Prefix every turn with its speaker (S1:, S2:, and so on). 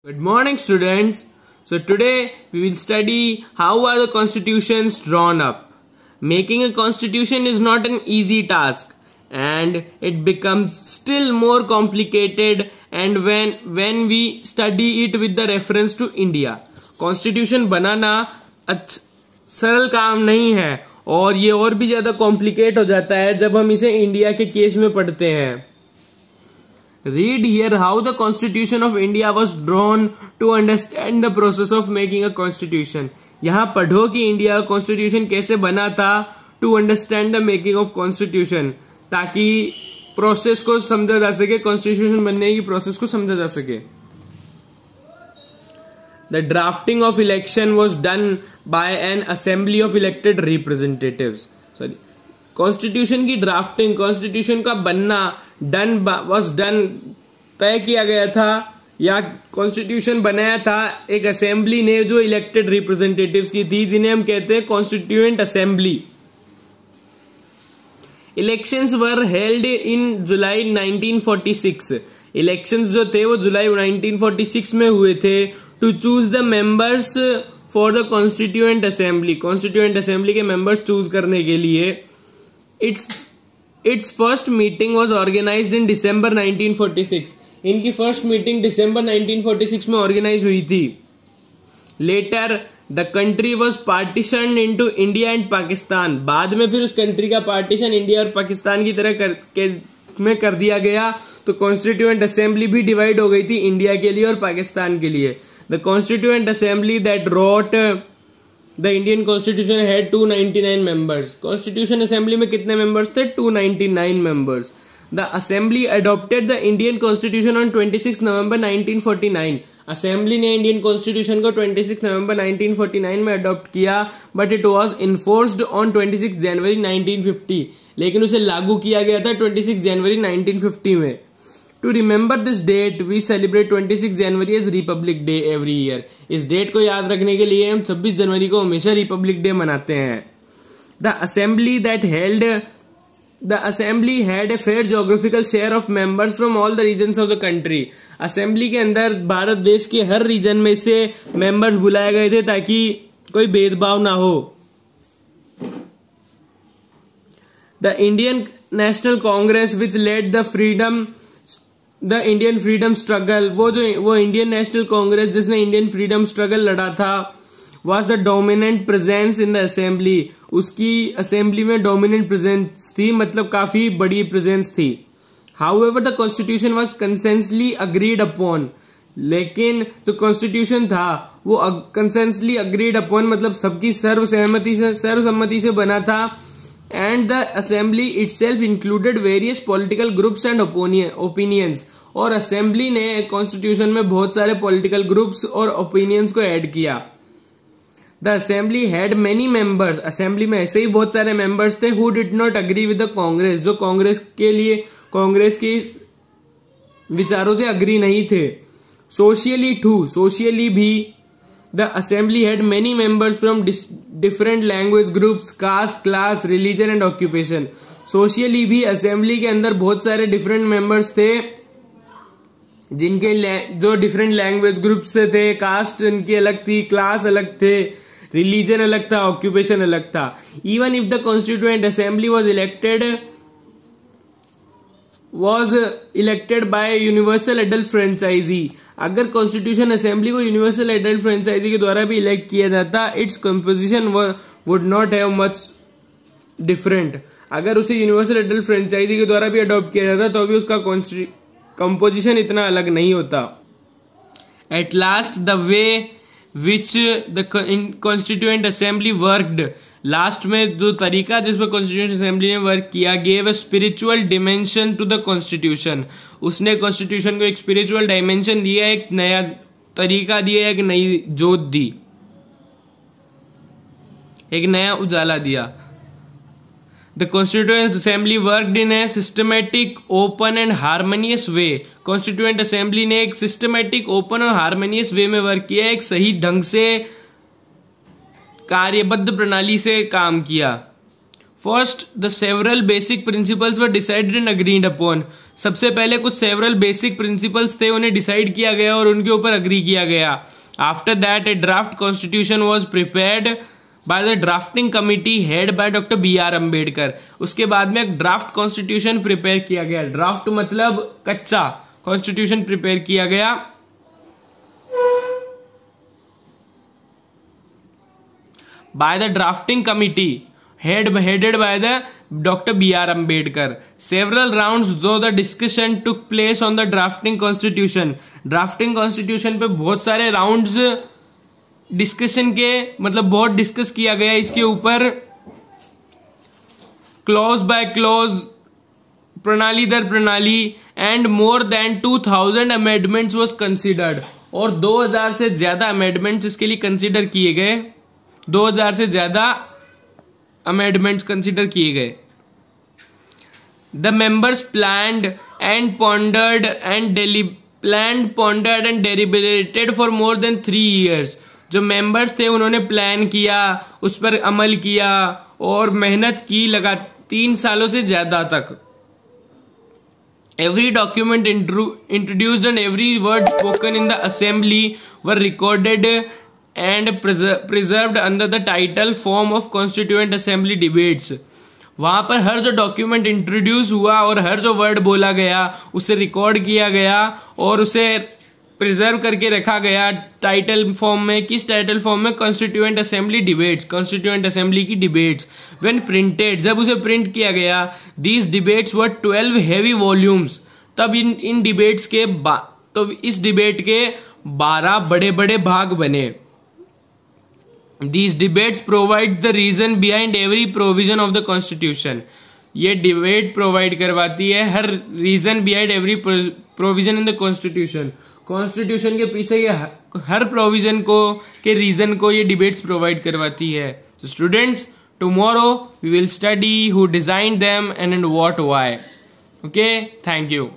S1: Good morning, students. So today we will study how are the constitutions drawn up. Making a constitution is not an easy task and it becomes still more complicated and when we study it with the reference to India. Constitution बनाना सरल काम नहीं है और ये और भी ज्यादा complicate हो जाता है जब हम इसे इंडिया के केस में पढ़ते हैं. Read here how the Constitution of India was drawn to understand the process of making a constitution. यहाँ पढ़ो कि इंडिया का कॉन्स्टिट्यूशन कैसे बना था to understand the making of constitution, ताकि प्रोसेस को समझा जा सके, कॉन्स्टिट्यूशन बनने की प्रोसेस को समझा जा सके. The drafting of election was done by an assembly of elected representatives. Constitution की ड्राफ्टिंग, कॉन्स्टिट्यूशन का बनना was done तय किया गया था या कॉन्स्टिट्यूशन बनाया था एक असेंबली ने जो इलेक्टेड रिप्रेजेंटेटिव्स की थी, जिन्हें हम कहते हैं constituent assembly. Elections were held in July 1946. Elections जो थे वो जुलाई 1946 में हुए थे to choose the members for the constituent assembly. Constituent assembly के मेंबर्स चूज करने के लिए. Its first meeting was organized in December 1946. इनकी फर्स्ट मीटिंग दिसंबर 1946 में ऑर्गेनाइज हुई थी. Later the country was partitioned into India and Pakistan. बाद में फिर उस कंट्री का पार्टीशन इंडिया और पाकिस्तान की तरह में कर दिया गया. तो कॉन्स्टिट्यूएंट असेंबली भी डिवाइड हो गई थी इंडिया के लिए और पाकिस्तान के लिए. The Constituent Assembly that wrote The Indian Constitution had 299 members. Constitution Assembly में कितने members थे? 299 members. The Assembly adopted the Indian Constitution on 26 November 1949. Assembly ने Indian Constitution को 26 November 1949 में adopt किया, but it was enforced on 26 January 1950. लेकिन उसे लागू किया गया था 26 January 1950 में. To remember this date, we celebrate 26 January as Republic Day every year. इस डेट को याद रखने के लिए हम 26 जनवरी को हमेशा रिपब्लिक डे मनाते हैं. The assembly had a fair geographical share of members from all the regions of the country. Assembly के अंदर भारत देश के हर रीजन में से मेंबर्स बुलाए गए थे ताकि कोई भेदभाव ना हो. The Indian National Congress, which led the Indian Freedom Struggle, वो इंडियन नेशनल कांग्रेस जिसने इंडियन फ्रीडम स्ट्रगल लड़ा था, was the dominant presence in the assembly. उसकी असेंबली में डोमिनेंट प्रेजेंस थी, मतलब काफी बड़ी प्रेजेंस थी. However, the constitution was consensually agreed upon. लेकिन जो कॉन्स्टिट्यूशन था वो consensually agreed upon मतलब सबकी सर्वसम्मति से बना था. And the assembly itself included various political groups and opinions. और assembly ने constitution में बहुत सारे political groups और opinions को add किया. The assembly had many members. assembly में ऐसे ही बहुत सारे members थे who did not agree with the Congress, जो कांग्रेस के विचारों से agree नहीं थे. Socially भी The assembly had many members from different language groups, caste, class, religion and occupation. Socially भी assembly के अंदर बहुत सारे different members थे जिनके जो different language groups से थे, caste इनकी अलग थी, class अलग थे, religion अलग था, occupation अलग था. Even if the Constituent Assembly was elected by a universal adult franchisee. अगर कॉन्स्टिट्यूशन असेंबली को यूनिवर्सल एडल्ट फ्रेंचाइजी के द्वारा भी इलेक्ट किया जाता, its composition would not have much different. अगर उसे यूनिवर्सल एडल्ट फ्रेंचाइजी के द्वारा भी अडॉप्ट किया जाता तो भी उसका कंपोजिशन इतना अलग नहीं होता. At last the way which the constituent assembly worked, last में जो तरीका जिसमें कॉन्स्टिट्यूएंट असेंबली ने वर्क किया, gave a spiritual dimension to the constitution. उसने कॉन्स्टिट्यूशन को एक स्पिरिचुअल डायमेंशन दिया, एक नया तरीका दिया, एक नई जोत दी, एक नया उजाला दिया. The constituent assembly worked in a systematic, open and harmonious way. Constituent assembly ने एक सिस्टमेटिक, ओपन और हार्मोनियस वे में वर्क किया, एक सही ढंग से कार्यबद्ध प्रणाली से काम किया. First the several basic principles were decided and agreed upon. सबसे पहले कुछ सेवरल बेसिक प्रिंसिपल्स थे, उन्हें डिसाइड किया गया और उनके ऊपर अग्री किया गया। After that A draft constitution was prepared by the drafting committee head by doctor B.R. Ambedkar. उसके बाद में एक ड्राफ्ट कॉन्स्टिट्यूशन प्रिपेयर किया गया। ड्राफ्ट मतलब कच्चा, कॉन्स्टिट्यूशन प्रिपेयर किया गया by the drafting committee headed by the Dr. B.R. Ambedkar. Several rounds though the discussion took place on the drafting constitution. Drafting constitution पे बहुत सारे rounds डिस्कशन के, मतलब बहुत डिस्कस किया गया इसके ऊपर, क्लॉज बाय क्लॉज, प्रणाली दर प्रणाली, and more than 2000 amendments was considered. और 2000 से ज्यादा अमेंडमेंट्स इसके लिए कंसिडर किए गए। 2000 से ज्यादा अमेंडमेंट्स कंसिडर किए गए। The members planned and pondered and deliberated for more than 3 years। जो मेंबर्स थे उन्होंने प्लान किया, उस पर अमल किया और मेहनत की लगा 3 सालों से ज्यादा तक। Every document introduced and every word spoken in the assembly were recorded and preserved under the title form of Constituent Assembly Debates। वहां पर हर जो डॉक्यूमेंट इंट्रोड्यूस हुआ और हर जो वर्ड बोला गया उसे रिकॉर्ड किया गया और उसे प्रिजर्व करके रखा गया टाइटल फॉर्म में। किस टाइटल फॉर्म में? Constituent assembly debates, constituent assembly की डिबेट्स। व्हेन प्रिंटेड, जब उसे प्रिंट किया गया, these debates were 12 heavy volumes. तब इन डिबेट्स के तो इस डिबेट के 12 बड़े बड़े भाग बने। These debates provides the reason behind every provision of the constitution। ये डिबेट प्रोवाइड करवाती है हर reason behind every provision in the constitution. Constitution के पीछे ये हर प्रोविजन को के रीजन को ये डिबेट्स प्रोवाइड करवाती है। So students, tomorrow we will study who designed them and what why। Okay, thank you।